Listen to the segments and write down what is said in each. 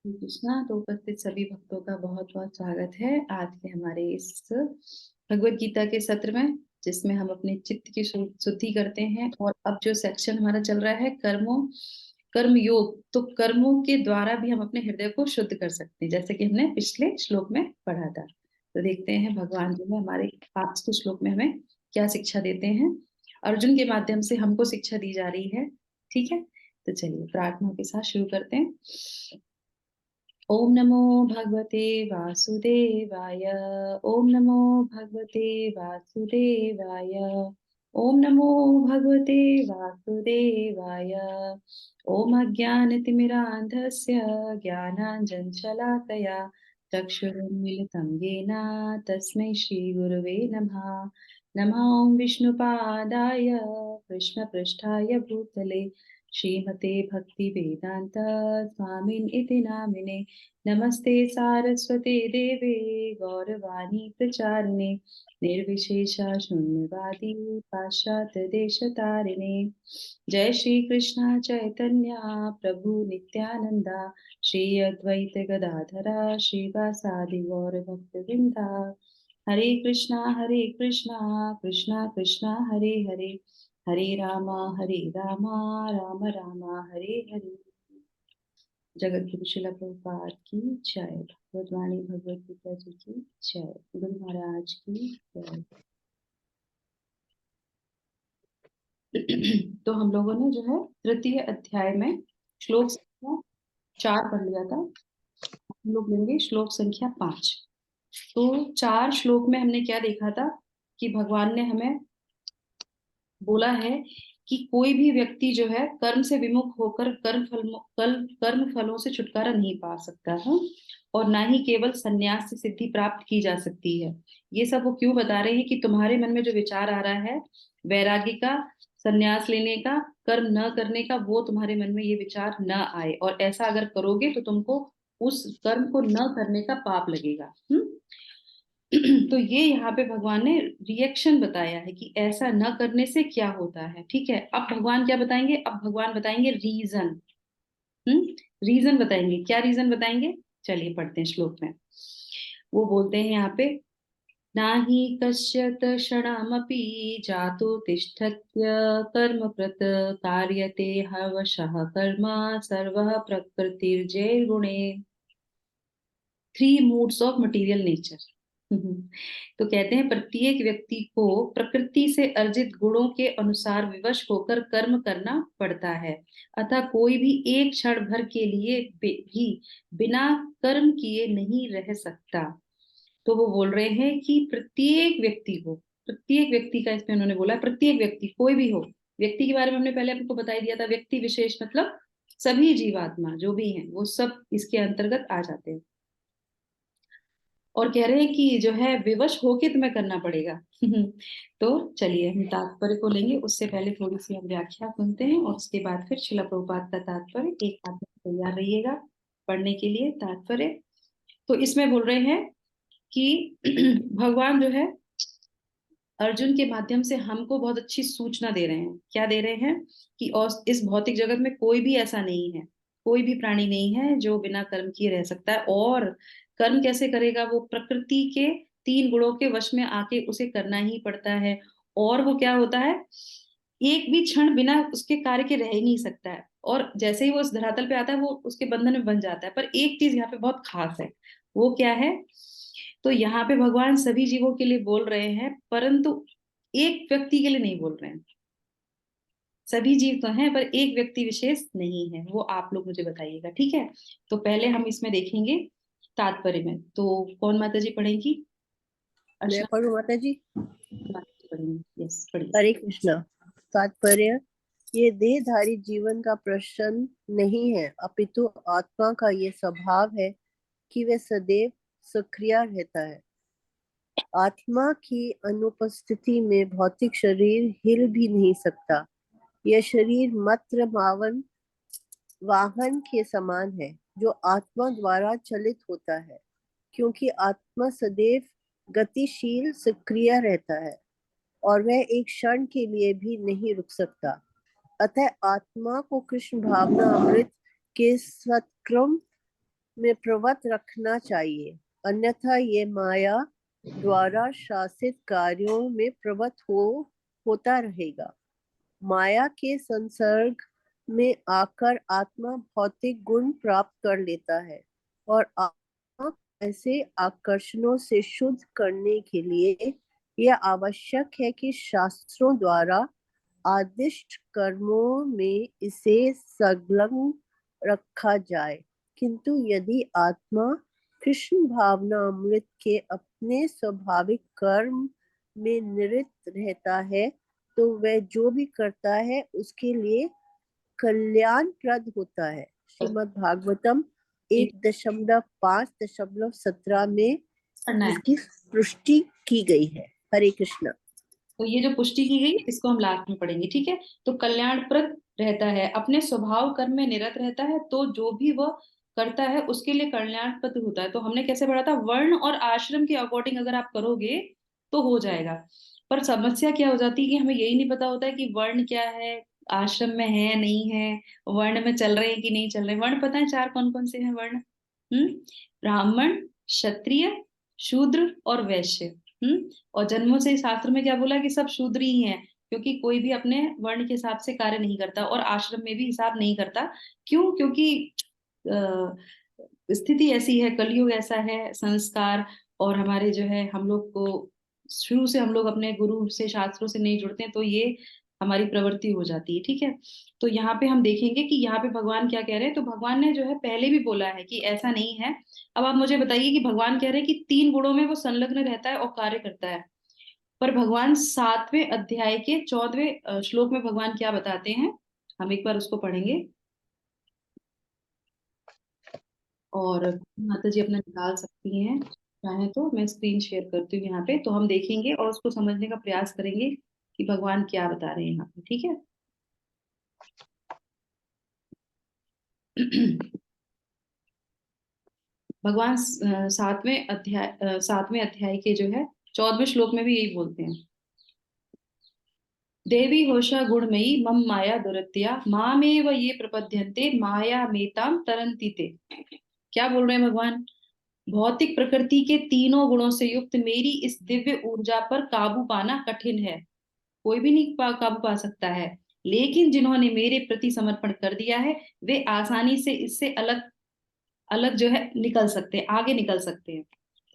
हरे कृष्णा। तो उपस्थित सभी भक्तों का बहुत बहुत स्वागत है आज के हमारे इस भगवत गीता के सत्र में, जिसमें हम अपने चित्त की शुद्धि करते हैं। और अब जो सेक्शन हमारा चल रहा है कर्म योग, तो कर्मों के द्वारा भी हम अपने हृदय को शुद्ध कर सकते हैं, जैसे कि हमने पिछले श्लोक में पढ़ा था। तो देखते हैं भगवान जो है हमारे आज के श्लोक में हमें क्या शिक्षा देते हैं। अर्जुन के माध्यम से हमको शिक्षा दी जा रही है। ठीक है, तो चलिए प्रार्थना के साथ शुरू करते हैं। ओम नमो भगवते वासुदेवाय। ओम नमो भगवते वासुदेवाय। ओम नमो भगवते वासुदेवाय। ओम अज्ञानतिमिरान्धस्य ज्ञानाञ्जनशलाकया चक्षुरुन्मीलितं येन तस्मै श्रीगुरवे नमः। नमः ओं विष्णुपादाय कृष्णपृष्ठाय भूतले श्रीमते भक्ति वेदांत स्वामिन इति नामिने। नमस्ते सारस्वते देवे गौरवाणी प्रचारिणे निर्विशेष शून्यवादी पाश्चात्य देश तारिणे। जय श्री कृष्ण चैतन्य प्रभु नित्यानंदा श्री अद्वैत गदाधरा श्रीवासादि गौर भक्त वृंदा। हरे कृष्णा कृष्णा कृष्णा हरे हरे, हरे रामा राम राम हरे हरे। जगत गुरु शिला प्रभुपाद की जय। भगवद्वाणी भगवद गीता जी की जय। गुरु महाराज की जय। तो हम लोगों ने जो है तृतीय अध्याय में श्लोक संख्या 4 पढ़ लिया था। हम लोग लेंगे श्लोक संख्या 5। तो 4 श्लोक में हमने क्या देखा था कि भगवान ने हमें बोला है कि कोई भी व्यक्ति जो है कर्म से विमुख होकर कर्म फलों से छुटकारा नहीं पा सकता है, और ना ही केवल संन्यास से सिद्धि प्राप्त की जा सकती है। ये सब वो क्यों बता रहे हैं कि तुम्हारे मन में जो विचार आ रहा है वैरागी का, संन्यास लेने का, कर्म न करने का, वो तुम्हारे मन में ये विचार न आए, और ऐसा अगर करोगे तो तुमको उस कर्म को न करने का पाप लगेगा। तो ये यहाँ पे भगवान ने रिएक्शन बताया है कि ऐसा न करने से क्या होता है। ठीक है, अब भगवान क्या बताएंगे? अब भगवान बताएंगे रीजन। रीजन बताएंगे। क्या रीजन बताएंगे? चलिए पढ़ते हैं श्लोक में। वो बोलते हैं यहाँ पे, नाहि कश्चित् क्षणमपि जातु तिष्ठत्य कर्मकृत कार्यते हवशः कर्म सर्वः प्रकृतिर्जैर्गुणे। 3 moods ऑफ मटेरियल नेचर। तो कहते हैं प्रत्येक व्यक्ति को प्रकृति से अर्जित गुणों के अनुसार विवश होकर कर्म करना पड़ता है। अतः कोई भी एक क्षण भर के लिए भी बिना कर्म किए नहीं रह सकता। तो वो बोल रहे हैं कि प्रत्येक व्यक्ति को, प्रत्येक व्यक्ति का इसमें उन्होंने बोला प्रत्येक व्यक्ति, कोई भी हो। व्यक्ति के बारे में हमने पहले आपको बता दिया था, व्यक्ति विशेष मतलब सभी जीवात्मा जो भी हैं वो सब इसके अंतर्गत आ जाते हैं। और कह रहे हैं कि जो है विवश होके तुम्हें करना पड़ेगा। तो चलिए हम तात्पर्य को लेंगे, उससे पहले थोड़ी सी हम व्याख्या सुनते हैं और उसके बाद फिर शिला प्रभुपाद का तात्पर्य। एक हाथ में तैयार रहिएगा पढ़ने के लिए तात्पर्य। तो इसमें बोल रहे हैं कि भगवान जो है अर्जुन के माध्यम से हमको बहुत अच्छी सूचना दे रहे हैं। क्या दे रहे हैं? कि और इस भौतिक जगत में कोई भी ऐसा नहीं है, कोई भी प्राणी नहीं है जो बिना कर्म किए रह सकता है। और कर्म कैसे करेगा? वो प्रकृति के 3 गुणों के वश में आके उसे करना ही पड़ता है। और वो क्या होता है, एक भी क्षण बिना उसके कार्य के रह ही नहीं सकता है। और जैसे ही वो उस धरातल पे आता है वो उसके बंधन में बन जाता है। पर एक चीज यहाँ पे बहुत खास है, वो क्या है? तो यहाँ पे भगवान सभी जीवों के लिए बोल रहे हैं, परंतु एक व्यक्ति के लिए नहीं बोल रहे हैं। सभी जीव तो हैं पर एक व्यक्ति विशेष नहीं है, वो आप लोग मुझे बताइएगा। ठीक है, तो पहले हम इसमें देखेंगे तात्पर्य में। तो कौन माता जी पढ़ेंगी? मैं अर्चना पढ़ू माता जी। माता जी पढ़ेंगी। यस, पढ़िए। हरे कृष्णा। तात्पर्य, ये देहधारी जीवन का प्रश्न नहीं है, अपितु आत्मा का ये स्वभाव है कि वह सदैव सक्रिय रहता है। आत्मा की अनुपस्थिति में भौतिक शरीर हिल भी नहीं सकता। यह शरीर मात्र वाहन के समान है जो आत्मा द्वारा चलित होता है, क्योंकि आत्मा सदैव गतिशील सक्रिय रहता है और वह एक क्षण के लिए भी नहीं रुक सकता। अतः आत्मा को कृष्ण भावना अमृत के सत्क्रम में प्रवृत्त रखना चाहिए, अन्यथा ये माया द्वारा शासित कार्यों में प्रवृत्त होता रहेगा। माया के संसर्ग में आकर आत्मा भौतिक गुण प्राप्त कर लेता है और आत्मा ऐसे आकर्षणों से शुद्ध करने के लिए यह आवश्यक है कि शास्त्रों द्वारा आदिष्ट कर्मों में इसे संलग्न रखा जाए। किंतु यदि आत्मा कृष्ण भावना अमृत के अपने स्वाभाविक कर्म में निरत रहता है तो वह जो भी करता है उसके लिए कल्याणप्रद होता है। श्रीमद् भागवतम 1.5.17 में पढ़ना है। इसकी पुष्टि की गई है। हरे कृष्णा। तो ये जो पुष्टि की गई इसको हम लास्ट में पढ़ेंगे, ठीक है। तो कल्याणप्रद रहता है, अपने स्वभाव कर्म में निरत रहता है, तो जो भी वह करता है उसके लिए कल्याणप्रद होता है। तो हमने कैसे पढ़ा था, वर्ण और आश्रम के अकॉर्डिंग अगर आप करोगे तो हो जाएगा। पर समस्या क्या हो जाती है कि हमें यही नहीं पता होता है कि वर्ण क्या है, आश्रम में है नहीं है, वर्ण में चल रहे हैं कि नहीं चल रहे। वर्ण पता है चार कौन कौन से हैं वर्ण? ब्राह्मण, क्षत्रिय, शूद्र और वैश्य। और जन्मों से शास्त्र में क्या बोला कि सब शूद्र ही हैं, क्योंकि कोई भी अपने वर्ण के हिसाब से कार्य नहीं करता और आश्रम में भी हिसाब नहीं करता। क्यों? क्योंकि स्थिति ऐसी है, कलयुग ऐसा है, संस्कार और हमारे जो है, हम लोग को शुरू से हम लोग अपने गुरु से शास्त्रों से नहीं जुड़ते हैं, तो ये हमारी प्रवृत्ति हो जाती है, ठीक है। तो यहाँ पे हम देखेंगे कि यहाँ पे भगवान क्या कह रहे हैं। तो भगवान ने जो है पहले भी बोला है कि ऐसा नहीं है। अब आप मुझे बताइए कि भगवान कह रहे हैं कि तीन गुणों में वो संलग्न रहता है और कार्य करता है। पर भगवान 7वें अध्याय के 14वें श्लोक में भगवान क्या बताते हैं, हम एक बार उसको पढ़ेंगे। और माता जी अपना निकाल सकती हैं चाहे तो, मैं स्क्रीन शेयर करती हूँ यहाँ पे, तो हम देखेंगे और उसको समझने का प्रयास करेंगे कि भगवान क्या बता रहे हैं यहाँ पे, ठीक है। भगवान 7वें अध्याय के जो है 14वें श्लोक में भी यही बोलते हैं। देवी होशा गुणमयी मम माया दुरत्या मामेव ये प्रपद्यन्ते माया मेताम तरन्ति ते। क्या बोल रहे हैं भगवान? भौतिक प्रकृति के तीनों गुणों से युक्त मेरी इस दिव्य ऊर्जा पर काबू पाना कठिन है, कोई भी नहीं काबू पा सकता है। लेकिन जिन्होंने मेरे प्रति समर्पण कर दिया है वे आसानी से इससे अलग अलग जो है निकल सकते हैं, आगे निकल सकते हैं।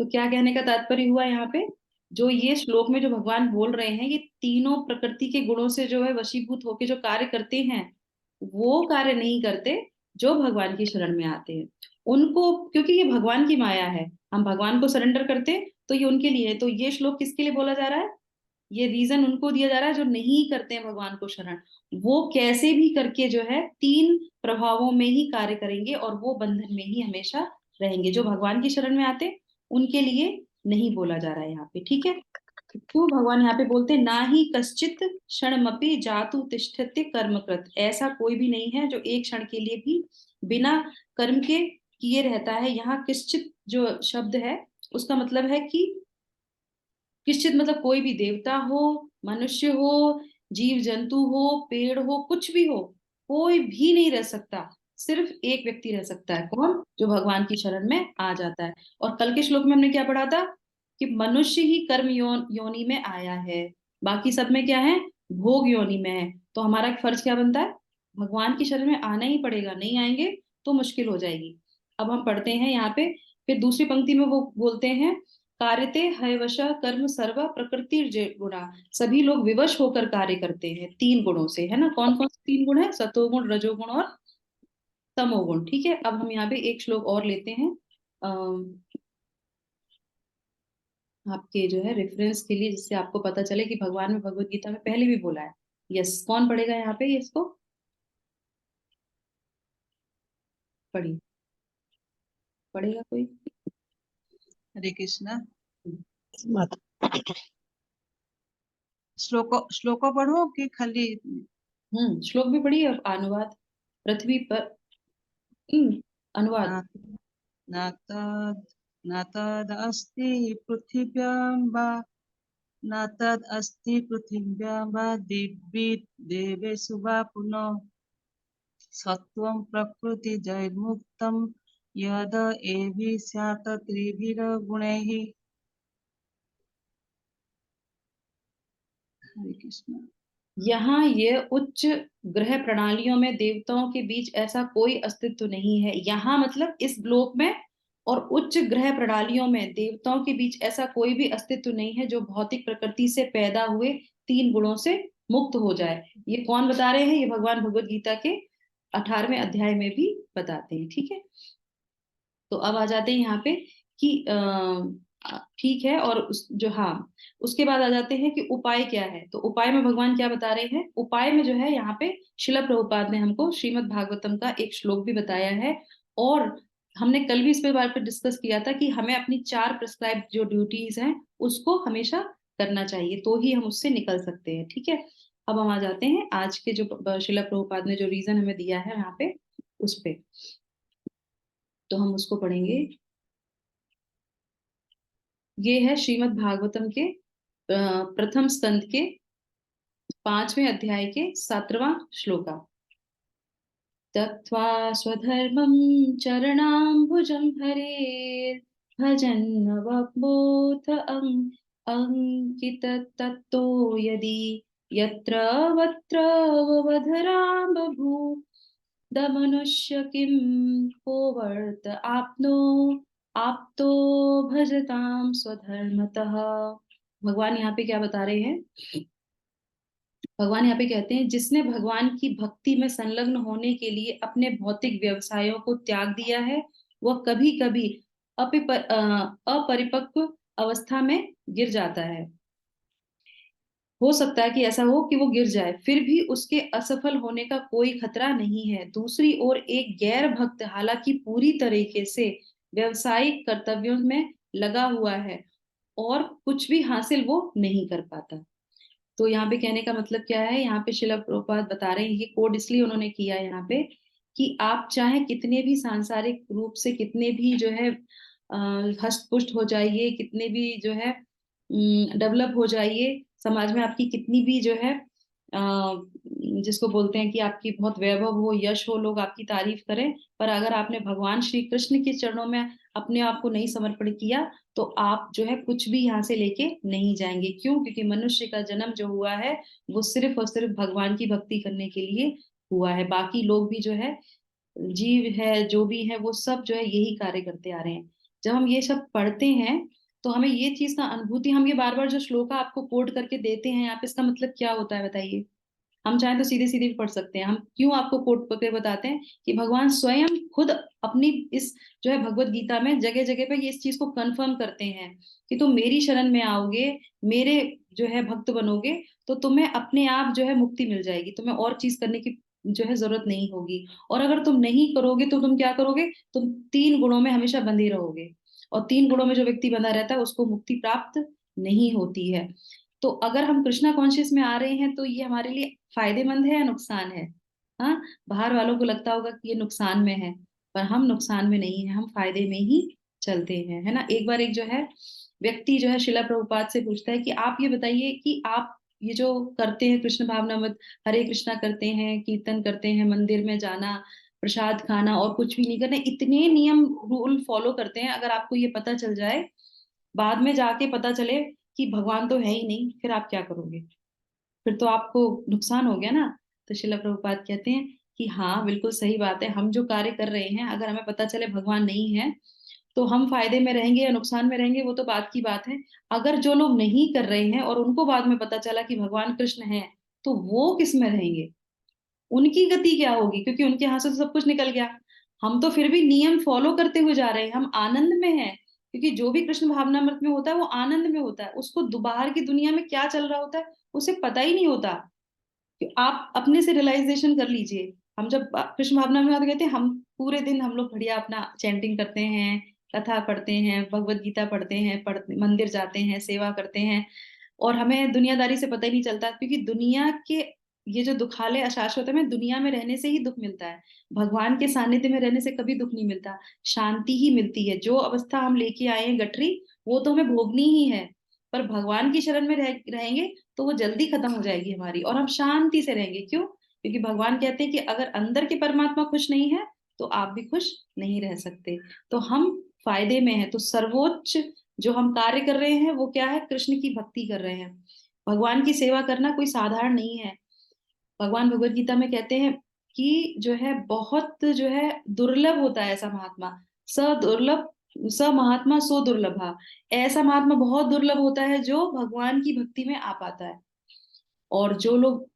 तो क्या कहने का तात्पर्य हुआ यहाँ पे, जो ये श्लोक में जो भगवान बोल रहे हैं, ये तीनों प्रकृति के गुणों से जो है वशीभूत होके जो कार्य करते हैं वो कार्य नहीं करते जो भगवान की शरण में आते हैं उनको, क्योंकि ये भगवान की माया है। हम भगवान को सरेंडर करते हैं तो ये उनके लिए है। तो ये श्लोक किसके लिए बोला जा रहा है? ये रीजन उनको दिया जा रहा है जो नहीं करते हैं भगवान को शरण। वो कैसे भी करके जो है तीन प्रभावों में ही कार्य करेंगे और वो बंधन में ही हमेशा रहेंगे। जो भगवान की शरण में आते उनके लिए नहीं बोला जा रहा है यहाँ पे, ठीक है। क्यों भगवान यहाँ पे बोलते हैं ना ही कश्चित क्षणमपि जातु तिष्ठत्य कर्मकृत, ऐसा कोई भी नहीं है जो एक क्षण के लिए भी बिना कर्म के किए रहता है। यहाँ किश्चित जो शब्द है उसका मतलब है कि किश्चित मतलब कोई भी देवता हो, मनुष्य हो, जीव जंतु हो, पेड़ हो, कुछ भी हो, कोई भी नहीं रह सकता। सिर्फ एक व्यक्ति रह सकता है, कौन? जो भगवान की शरण में आ जाता है। और कल के श्लोक में हमने क्या पढ़ा था कि मनुष्य ही कर्म योनि में आया है, बाकी सब में क्या है? भोग योनि में है। तो हमारा फर्ज क्या बनता है? भगवान की शरण में आना ही पड़ेगा, नहीं आएंगे तो मुश्किल हो जाएगी। अब हम पढ़ते हैं यहाँ पे, फिर दूसरी पंक्ति में वो बोलते हैं कार्यते हयवश कर्म सर्व प्रकृति गुणा, सभी लोग विवश होकर कार्य करते हैं तीन गुणों से, है ना। कौन कौन से तीन गुण है? सतोगुण, रजोगुण और तमोगुण, ठीक है। अब हम यहाँ पे एक श्लोक और लेते हैं आपके जो है रेफरेंस के लिए, जिससे आपको पता चले कि भगवान में भगवत गीता में पहले भी बोला है। यस, कौन पढ़ेगा यहाँ पे इसको? पढ़िए, पढ़ेगा कोई? हरे कृष्णा। माता श्लोको पढ़ो कि खाली? श्लोक भी पढ़िए और अनुवाद। पृथ्वी पर अनुवाद। न तदस्ति पृथिव्यां वा न तदस्ति पृथिव्यां वा दिव्ये देवेषु वा पुनः सत्त्वं प्रकृतिजैर्मुक्तं यद एभिः स्यात् त्रिभिर्गुणैः। हरे कृष्ण। यहाँ ये उच्च ग्रह प्रणालियों में देवताओं के बीच ऐसा कोई अस्तित्व नहीं है। यहाँ मतलब इस ग्लोक में और उच्च ग्रह प्रणालियों में देवताओं के बीच ऐसा कोई भी अस्तित्व नहीं है जो भौतिक प्रकृति से पैदा हुए 3 गुणों से मुक्त हो जाए। ये कौन बता रहे हैं? ये भगवान भगवत गीता के 18वें अध्याय में भी बताते हैं। ठीक है, तो अब आ जाते हैं यहाँ पे कि ठीक है, और जो हाँ, उसके बाद आ जाते हैं कि उपाय क्या है। तो उपाय में भगवान क्या बता रहे हैं? उपाय में जो है यहाँ पे शिला प्रभुपाद ने हमको श्रीमद् भागवतम का एक श्लोक भी बताया है, और हमने कल भी इस पे बारे पे डिस्कस किया था कि हमें अपनी 4 प्रिस्क्राइब जो ड्यूटीज हैं उसको हमेशा करना चाहिए, तो ही हम उससे निकल सकते हैं। ठीक है, अब हम आ जाते हैं आज के जो शिला प्रभुपाद ने जो रीजन हमें दिया है यहाँ पे उस पे, तो हम उसको पढ़ेंगे। ये है श्रीमद् भागवतम के प्रथम स्कंद के 5वें अध्याय के 17वां श्लोका। त्यक्त्वा स्वधर्मं चरणाम्बुजं हरेर् भजन्नवबोध अंकितततो यदि यत्र वत्र ववधरां बभू दमनुष्य किं कोवर्त आपनो आपतो भजताम स्वधर्मतः। भगवान यहाँ पे क्या बता रहे हैं? भगवान यहाँ पे कहते हैं जिसने भगवान की भक्ति में संलग्न होने के लिए अपने भौतिक व्यवसायों को त्याग दिया है वह कभी कभी अपरिपक्व अवस्था में गिर जाता है। हो सकता है कि ऐसा हो कि वो गिर जाए, फिर भी उसके असफल होने का कोई खतरा नहीं है। दूसरी ओर एक गैर भक्त हालांकि पूरी तरीके से व्यवसायिक कर्तव्यों में लगा हुआ है और कुछ भी हासिल वो नहीं कर पाता। तो यहाँ पे कहने का मतलब क्या है? यहाँ पे शिला प्रभुपाद बता रहे हैं, ये कोड इसलिए उन्होंने किया है यहाँ पे कि आप चाहे कितने भी सांसारिक रूप से कितने भी जो है हष्ट पुष्ट हो जाइए, कितने भी जो है डेवलप हो जाइए, समाज में आपकी कितनी भी जो है जिसको बोलते हैं कि आपकी बहुत वैभव हो, यश हो, लोग आपकी तारीफ करें, पर अगर आपने भगवान श्री कृष्ण के चरणों में अपने आप को नहीं समर्पण किया तो आप जो है कुछ भी यहाँ से लेके नहीं जाएंगे। क्यों? क्योंकि मनुष्य का जन्म जो हुआ है वो सिर्फ और सिर्फ भगवान की भक्ति करने के लिए हुआ है। बाकी लोग भी जो है, जीव है जो भी है, वो सब जो है यही कार्य करते आ रहे हैं। जब हम ये सब पढ़ते हैं तो हमें ये चीज का अनुभूति, हम ये बार बार जो श्लोका आपको कोड करके देते हैं यहाँ पे, इसका मतलब क्या होता है बताइए? हम चाहें तो सीधे सीधे भी पढ़ सकते हैं। हम क्यों आपको कोट करके बताते हैं कि भगवान स्वयं खुद अपनी इस जो है भगवत गीता में जगह जगह पे ये इस चीज को कंफर्म करते हैं कि तुम मेरी शरण में आओगे, मेरे जो है भक्त बनोगे, तो तुम्हें अपने आप जो है मुक्ति मिल जाएगी, तुम्हें और चीज करने की जो है जरूरत नहीं होगी। और अगर तुम नहीं करोगे तो तुम क्या करोगे? तुम 3 गुणों में हमेशा बंधे रहोगे, और 3 गुणों में जो व्यक्ति बंधा रहता है उसको मुक्ति प्राप्त नहीं होती है। तो अगर हम कृष्णा कॉन्शियस में आ रहे हैं तो ये हमारे लिए फायदेमंद है या नुकसान है? हाँ, बाहर वालों को लगता होगा कि ये नुकसान में है, पर हम नुकसान में नहीं है, हम फायदे में ही चलते हैं, है ना। एक बार एक जो है व्यक्ति जो है शिला प्रभुपाद से पूछता है कि आप ये बताइए कि आप ये जो करते हैं कृष्ण भावनामृत, हरे कृष्णा करते हैं, कीर्तन करते हैं, मंदिर में जाना, प्रसाद खाना और कुछ भी नहीं करना, इतने नियम रूल फॉलो करते हैं, अगर आपको ये पता चल जाए, बाद में जाके पता चले कि भगवान तो है ही नहीं, फिर आप क्या करोगे? फिर तो आपको नुकसान हो गया ना। तो शिला प्रभुपाद कहते हैं कि हाँ बिल्कुल सही बात है, हम जो कार्य कर रहे हैं अगर हमें पता चले भगवान नहीं है तो हम फायदे में रहेंगे या नुकसान में रहेंगे वो तो बात की बात है। अगर जो लोग नहीं कर रहे हैं और उनको बाद में पता चला कि भगवान कृष्ण है, तो वो किस में रहेंगे? उनकी गति क्या होगी? क्योंकि उनके हाथ से तो सब कुछ निकल गया। हम तो फिर भी नियम फॉलो करते हुए जा रहे हैं, हम आनंद में हैं, क्योंकि जो भी कृष्ण भावनामृत में होता है वो आनंद में होता है, उसको बाहर की दुनिया में क्या चल रहा होता है उसे पता ही नहीं होता। कि आप अपने से रियलाइजेशन कर लीजिए। हम जब कृष्ण भावना में आते कहते हैं, हम पूरे दिन हम लोग बढ़िया अपना चैंटिंग करते हैं, कथा पढ़ते हैं, भगवत गीता पढ़ते हैं, मंदिर जाते हैं, सेवा करते हैं, और हमें दुनियादारी से पता ही नहीं चलता, क्योंकि दुनिया के ये जो दुखालय अशाश्वत है, हमें दुनिया में रहने से ही दुख मिलता है, भगवान के सानिध्य में रहने से कभी दुख नहीं मिलता, शांति ही मिलती है। जो अवस्था हम लेके आए हैं गठरी, वो तो हमें भोगनी ही है, पर भगवान की शरण में रहेंगे तो वो जल्दी खत्म हो जाएगी हमारी, और हम शांति से रहेंगे। क्यों? क्योंकि भगवान कहते हैं कि अगर अंदर के परमात्मा खुश नहीं है तो आप भी खुश नहीं रह सकते। तो हम फायदे में हैं। तो सर्वोच्च जो हम कार्य कर रहे हैं वो क्या है? कृष्ण की भक्ति कर रहे हैं। भगवान की सेवा करना कोई साधारण नहीं है। भगवान भगवत गीता में कहते हैं कि जो है बहुत जो है दुर्लभ होता है ऐसा महात्मा। स दुर्लभ स महात्मा सो दुर्लभा। ऐसा महात्मा बहुत दुर्लभ होता है जो भगवान की भक्ति में आ पाता है। और जो लोग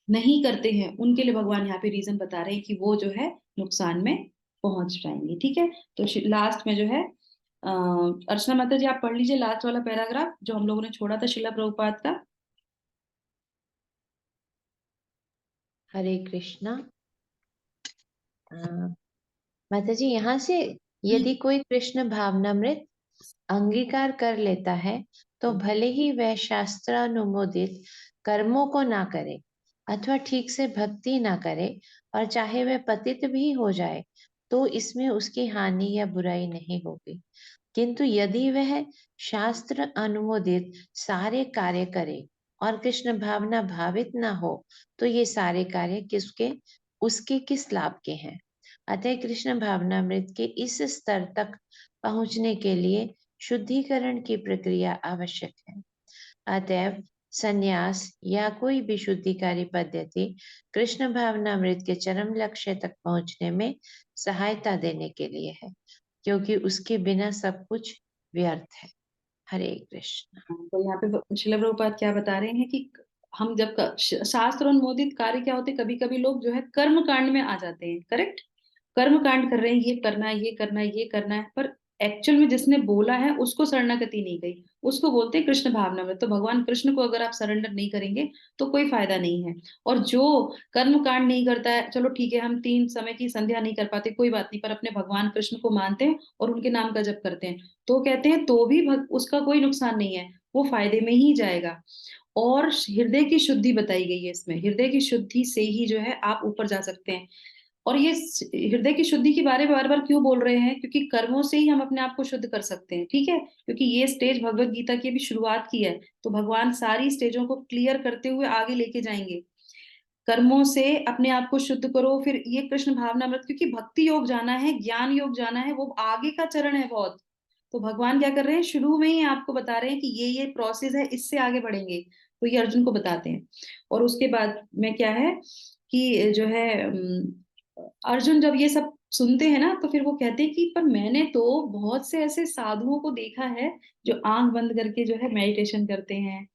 नहीं करते हैं उनके लिए भगवान यहाँ पे रीजन बता रहे हैं कि वो जो है नुकसान में पहुंच जाएंगे। ठीक है। तो लास्ट में जो है अर्चना माता जी आप पढ़ लीजिए लास्ट वाला पैराग्राफ जो हम लोगों ने छोड़ा था शिला प्रभुपाद का। हरे कृष्णा। माता जी यहाँ से यदि कोई कृष्ण भावनामृत अंगीकार कर लेता है तो भले ही वह शास्त्रानुमोदित कर्मों को ना करे अथवा ठीक से भक्ति ना करे और चाहे वह पतित भी हो जाए तो इसमें उसकी हानि या बुराई नहीं होगी। किंतु यदि वह शास्त्र अनुमोदित सारे कार्य करे और कृष्ण भावना भावित ना हो तो ये सारे कार्य उसके किस लाभ के हैं। अतः कृष्ण भावनामृत के इस स्तर तक पहुंचने के लिए शुद्धिकरण की प्रक्रिया आवश्यक है। अतएव संन्यास या कोई भी शुद्धिकारी पद्धति कृष्ण भावनामृत के चरम लक्ष्य तक पहुंचने में सहायता देने के लिए है, क्योंकि उसके बिना सब कुछ व्यर्थ है। हरे कृष्ण। तो यहाँ पे शिला प्रभुपाद क्या बता रहे हैं कि हम जब शास्त्र अनुमोदित कार्य क्या होते हैं, कभी कभी लोग जो है कर्म कांड में आ जाते हैं। करेक्ट। कर्म कांड कर रहे हैं, ये करना है, ये करना है, ये करना है, पर एक्चुअल में जिसने बोला है उसको शरणागति नहीं गई, उसको बोलते हैं कृष्ण भावना में। तो भगवान कृष्ण को अगर आप सरेंडर नहीं करेंगे तो कोई फायदा नहीं है। और जो कर्म कांड नहीं करता है, चलो ठीक है हम 3 समय की संध्या नहीं कर पाते, कोई बात नहीं, पर अपने भगवान कृष्ण को मानते हैं और उनके नाम का जप करते हैं, तो कहते हैं तो भी उसका कोई नुकसान नहीं है, वो फायदे में ही जाएगा। और हृदय की शुद्धि बताई गई है इसमें। हृदय की शुद्धि से ही जो है आप ऊपर जा सकते हैं। और ये हृदय की शुद्धि के बारे में बार बार क्यों बोल रहे हैं? क्योंकि कर्मों से ही हम अपने आप को शुद्ध कर सकते हैं। ठीक है। क्योंकि ये स्टेज भगवत गीता की अभी शुरुआत की है, तो भगवान सारी स्टेजों को क्लियर करते हुए आगे लेके जाएंगे। कर्मों से अपने आप को शुद्ध करो, फिर ये कृष्ण भावनामृत, क्योंकि भक्ति योग जाना है, ज्ञान योग जाना है, वो आगे का चरण है बहुत। तो भगवान क्या कर रहे हैं, शुरू में ही आपको बता रहे हैं कि ये प्रोसेस है, इससे आगे बढ़ेंगे। तो ये अर्जुन को बताते हैं। और उसके बाद में क्या है कि जो है अर्जुन जब ये सब सुनते हैं ना, तो फिर वो कहते हैं कि पर मैंने तो बहुत से ऐसे साधुओं को देखा है जो आंख बंद करके जो है मेडिटेशन करते हैं,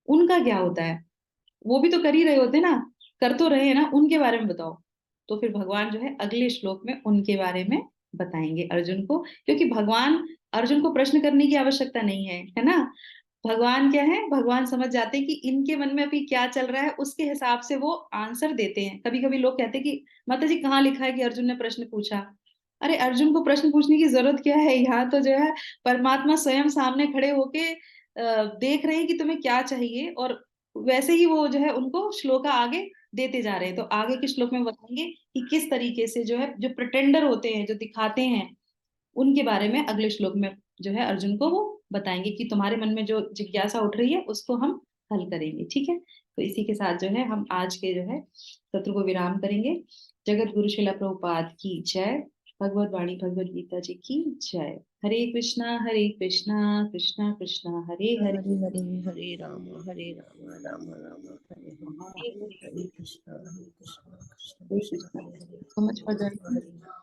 उनका क्या होता है? वो भी तो कर ही रहे होते ना, कर तो रहे हैं ना, उनके बारे में बताओ। तो फिर भगवान जो है अगले श्लोक में उनके बारे में बताएंगे अर्जुन को, क्योंकि भगवान अर्जुन को प्रश्न करने की आवश्यकता नहीं है ना। भगवान क्या है, भगवान समझ जाते हैं कि इनके मन में अभी क्या चल रहा है, उसके हिसाब से वो आंसर देते हैं। कभी कभी लोग कहते हैं कि माता जी कहाँ लिखा है कि अर्जुन ने प्रश्न पूछा? अरे अर्जुन को प्रश्न पूछने की जरूरत क्या है? यहाँ तो जो है परमात्मा स्वयं सामने खड़े होके देख रहे हैं कि तुम्हें क्या चाहिए, और वैसे ही वो जो है उनको श्लोक आगे देते जा रहे हैं। तो आगे के श्लोक में बताएंगे कि किस तरीके से जो है जो प्रिटेंडर होते हैं, जो दिखाते हैं, उनके बारे में अगले श्लोक में जो है अर्जुन को वो बताएंगे कि तुम्हारे मन में जो जिज्ञासा उठ रही है उसको हम हल करेंगे। ठीक है। तो इसी के साथ जो है हम आज के जो है सत्र को विराम करेंगे। जगत गुरु शिला प्रभुपाद की जय। भगवत वाणी भगवत गीता जी की जय। Hare Krishna Krishna Krishna Hare Hare. Hare Hare Hare Ram Ram Ram Hare Hare, Hare Hare Krishna Krishna Hare Krishna Krishna. Hare Hare, so much for Hare joining. Hare.